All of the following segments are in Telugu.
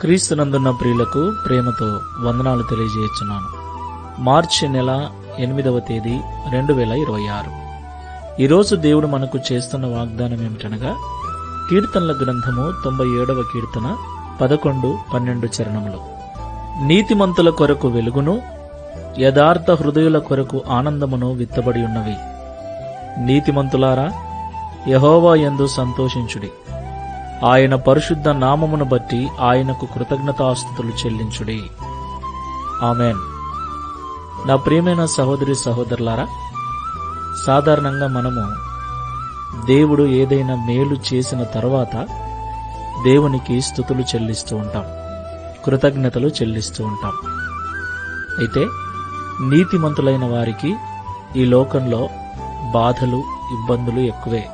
క్రీస్తునందున్న ప్రియులకు ప్రేమతో వందనాలు తెలియజేస్తున్నాను. మార్చి నెల 8వ తేదీ 2026. ఈరోజు దేవుడు మనకు చేస్తున్న వాగ్దానం ఏమిటనగా, కీర్తనల గ్రంథము 97వ కీర్తన 11, 12 చరణములు. నీతిమంతుల కొరకు వెలుగును, యథార్థ హృదయుల కొరకు ఆనందమును విత్తబడి ఉన్నవి. నీతిమంతులారా, యెహోవా యందు సంతోషించుడి, ఆయన పరిశుద్ధ నామమును బట్టి ఆయనకు కృతజ్ఞతాస్తుతులు చెల్లించుడి. ఆమేన్. నా ప్రియమైన సహోదరి సహోదరులారా, సాధారణంగా మనము దేవుడు ఏదైనా మేలు చేసిన తర్వాత దేవునికి స్తుతులు చెల్లిస్తూ ఉంటాం, కృతజ్ఞతలు చెల్లిస్తూ ఉంటాం. అయితే నీతిమంతులైన వారికి ఈ లోకంలో బాధలు, ఇబ్బందులు ఎక్కువే.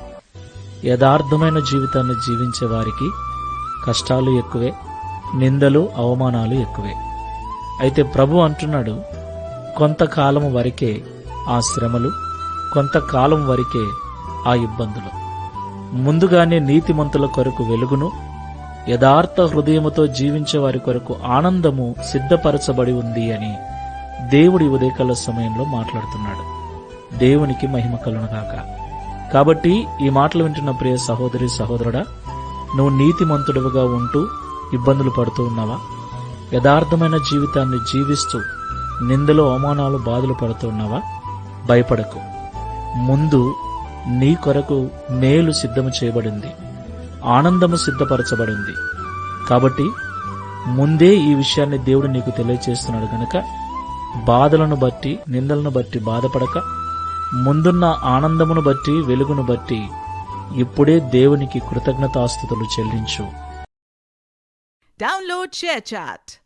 యథార్థమైన జీవితాన్ని జీవించే వారికి కష్టాలు ఎక్కువే, నిందలు, అవమానాలు ఎక్కువే. అయితే ప్రభు అంటున్నాడు, కొంతకాలం వరకే ఆ శ్రమలు, కొంతకాలం వరకే ఆ ఇబ్బందులు. ముందుగానే నీతిమంతుల కొరకు వెలుగును, యథార్థ హృదయముతో జీవించే వారి కొరకు ఆనందము సిద్ధపరచబడి ఉంది అని దేవుడి ఉదయకాల సమయంలో మాట్లాడుతున్నాడు. దేవునికి మహిమ కలుగునుగాక. కాబట్టి ఈ మాటలు వింటున్న ప్రియ సహోదరి సహోదరుడా, నువ్వు నీతిమంతుడుగా ఉంటూ ఇబ్బందులు పడుతూ ఉన్నావా? యథార్థమైన జీవితాన్ని జీవిస్తూ నిందలు, అవమానాలు, బాధలు పడుతూ ఉన్నావా? భయపడకు. ముందు నీ కొరకు మేలు సిద్ధము చేయబడింది, ఆనందము సిద్ధపరచబడింది. కాబట్టి ముందే ఈ విషయాన్ని దేవుడు నీకు తెలియచేస్తున్నాడు గనక బాధలను బట్టి, నిందలను బట్టి బాధపడక, ముందున్న ఆనందమును బట్టి, వెలుగును బట్టి ఇప్పుడే దేవునికి కృతజ్ఞతాస్తుతులు చెల్లించు. Download ShareChat.